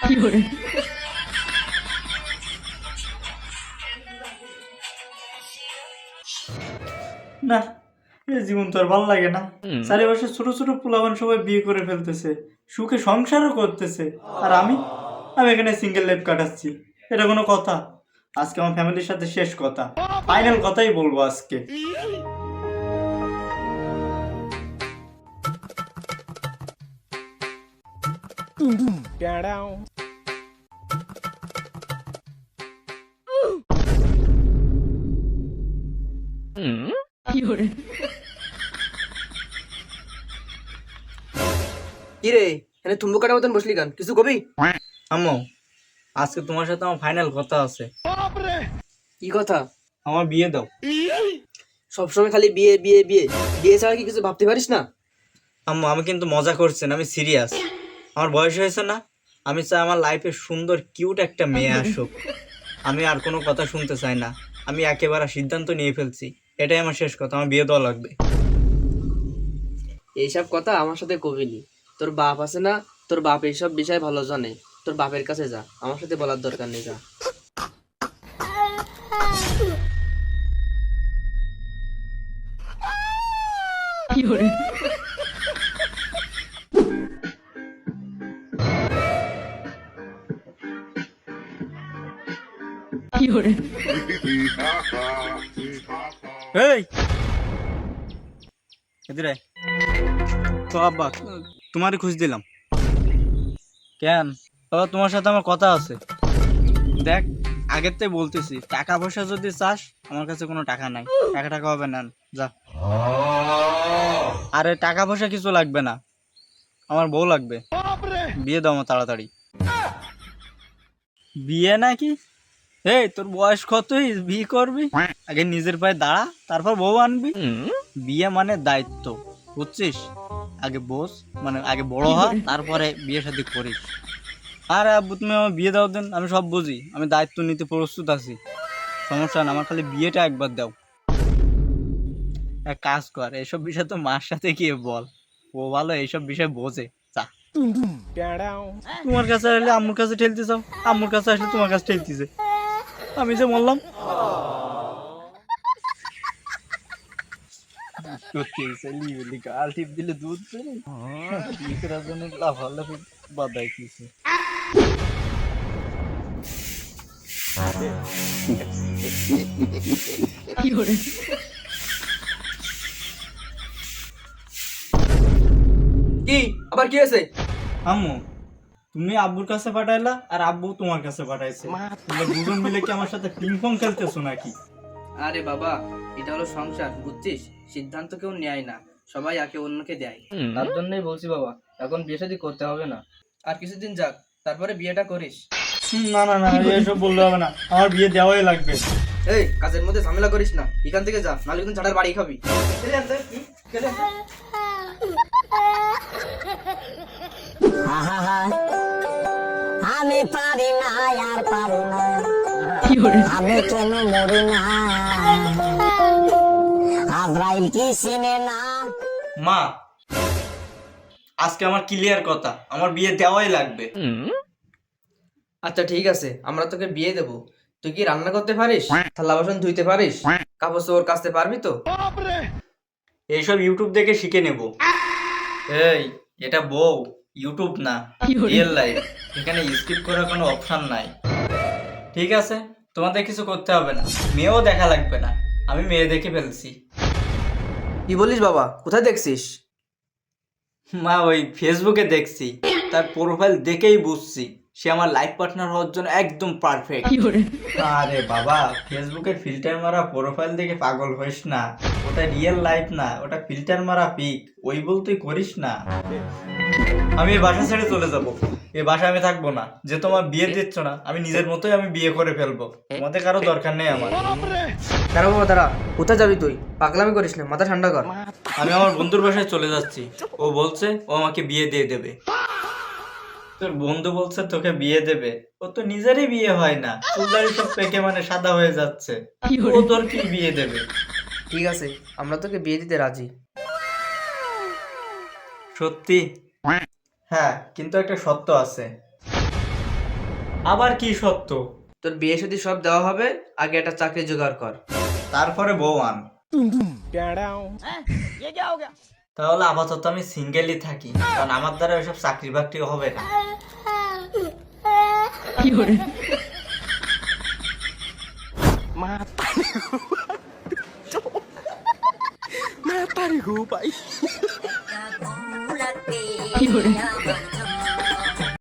না, এই জীবন তো আর ভালো লাগে না। চারিপাশে ছোট ছোট পোলাপান সবাই বিয়ে করে ফেলতেছে, সুখে সংসারও করতেছে, আর আমি আমি এখানে সিঙ্গেল লাইফ কাটাচ্ছি। এটা কোনো কথা? আজকে আমার ফ্যামিলির সাথে শেষ কথা, ফাইনাল কথাই বলবো আজকে। কি রে, এখানে তুম্বু কাটার মতন বসলি কেন? কিছু কবি? আম্মু, আজকে তোমার সাথে আমার ফাইনাল কথা আছে। কি কথা? আমার বিয়ে দাও। সবসময় খালি বিয়ে বিয়ে বিয়ে, বিয়ে ছাড়া কি কিছু ভাবতে পারিস না? আম্মু, আমি কিন্তু মজা করছি না, আমি সিরিয়াস। আমার বয়স হয়েছে না, আমি চাই আমার লাইফে সুন্দর কিউট একটা মেয়ে আসুক। আমি আর কোনো কথা শুনতে চাই না, আমি একেবারে সিদ্ধান্ত নিয়ে ফেলছি, এটাই আমার শেষ কথা, আমার বিয়ে দেওয়া লাগবে। এইসব কথা আমার সাথে কবিনি। তোর বাপ আছে না, তোর বাপ এইসব বিষয় ভালো জানে। তোর বাপের কাছে যা, আমার সাথে বলার দরকার নেই, যা। এই এদিকে আয়। তো আব্বা, তোমারই খুঁজ দিলাম। কেন বাবা, তোমার সাথে আমার কথা আছে। দেখ, আগের থেকে বলতেছি, টাকা পয়সা যদি চাস, আমার কাছে কোনো টাকা নাই, টাকা টাকা হবে না, যা। আরে টাকা পয়সা কিছু লাগবে না, আমার বউ লাগবে। বিয়ে দাও আমার তাড়াতাড়ি। বিয়ে নাকি? এই তোর বয়স কতই বিয়ে করবি? আগে নিজের পায়ে দাঁড়া, তারপর বউ আনবি। বিয়ে মানে দায়িত্ব, বুঝছিস? আগে বোঝ, মানে আগে বড় হ, তারপরে বিয়ে শাদী করিস। আরে আব্বু, তুমি আমার বিয়ে দাও দেন, আমি সব বুঝি, আমি দায়িত্ব নিতে প্রস্তুত আছি, সমস্যা না, আমার খালি বিয়েটা একবার দাও। এক কাজ কর, এইসব বিষয় তো মার সাথে গিয়ে বল, ও ভালো এইসব বিষয় বোঝে। চা, তোমার কাছে আসলে আম্মুর কাছে ঠেলতে চাও, আম্মুর কাছে আসলে তোমার কাছে ঠেলতেছে, আমি যে বললাম। গাল টিপ দিলে দুধ বেরোয়, বিয়ে করার জন্য লাফালাফি বাদায় কিছু। কি আবার কি হয়েছে? আম্মু, তুমি আব্বুর কাছে পাঠাইলা, আর আব্বু তোমার কাছে পাঠাইছে, তোমরা দুজন মিলে কি আমার সাথে পিং পং খেলতেছো নাকি? আরে বাবা, এটা হলো সংসার, বুঝছিস? সিদ্ধান্ত কেউ নেয় না, সবাই একে অন্যকে দেয়। তার জন্যই বলছি বাবা, এখন বিয়ে শাদী করতে হবে না, আর কিছুদিন যাক, তারপরে বিয়েটা করিস। না না না, এসব বললে হবে না, আমার বিয়ে দেওয়াই লাগবে। এই কাজের মধ্যে ঝামেলা করিস না, এখান থেকে যা, নাহলে কিন্তু ঝাড়ার বাড়ি খাবি। আমি পারি না, আর পারি না, আমি কেন মরি না, আজরাইল কি চিনে না। মা, আজকে আমার ক্লিয়ার কথা, আমার বিয়ে দেওয়াই লাগবে। আচ্ছা ঠিক আছে, আমরা তোকে বিয়ে দেবো। তুই কি রান্না করতে পারিস? থালা বাসন ধুইতে পারিস? কাপড় চোপড় কাচতে পারবি তো? এইসব ইউটিউব দেখে শিখে নেব। এই, এটা বউ, ইউটিউব না, রিয়েল লাইফ, এখানে স্কিপ করার কোনো অপশন নাই। ঠিক আছে, তোমাদের কিছু করতে হবে না, মেয়েও দেখা লাগবে না, আমি মেয়ে দেখে ফেলছি। কি বলিস বাবা, কোথায় দেখছিস? মা, ওই ফেসবুকে দেখছি, তার প্রোফাইল দেখেই বুঝছি সে আমার লাইফ পার্টনার হওয়ার জন্য একদম পারফেক্ট। আরে বাবা, ফেসবুকের ফিল্টার মারা প্রোফাইল দেখে পাগল হইস না, ওটা রিয়েল লাইফ না, ওটা ফিল্টার মারা পিক, ওই বলতেই করিস না। আমি এই বাসা ছেড়ে চলে যাব, এই বাসায় আমি থাকবো না, যে তোমার বিয়ে দিচ্ছ না, আমি নিজের মতোই আমি বিয়ে করে ফেলবো, তোমাদের কারো দরকার নেই আমার। দাঁড়া বাবা দাঁড়া, কোথায় যাবি তুই? পাগলামি করিস না, মাথা ঠান্ডা কর। আমি আমার বন্ধুর বাসায় চলে যাচ্ছি, ও বলছে ও আমাকে বিয়ে দিয়ে দেবে। তোর বন্ধু বলছে তোকে বিয়ে দেবে, ও তো নিজেরই বিয়ে হয় না, চুলদারি সব পেকে মানে সাদা হয়ে যাচ্ছে, ও তোর কি বিয়ে দেবে? ঠিক আছে, আমরা তোকে বিয়ে দিতে রাজি। সত্যি? হ্যাঁ, কিন্তু একটা সত্য আছে। আবার কি সত্য? তোর বিয়ে শাদী সব দেওয়া হবে, আগে একটা চাকরি জোগাড় কর। তারপরে বউ আন। তাহলে আপাতত আমি সিঙ্গেলই থাকি, কারণ আমার দ্বারা ওইসব চাকরি বাকরি হবে না। কি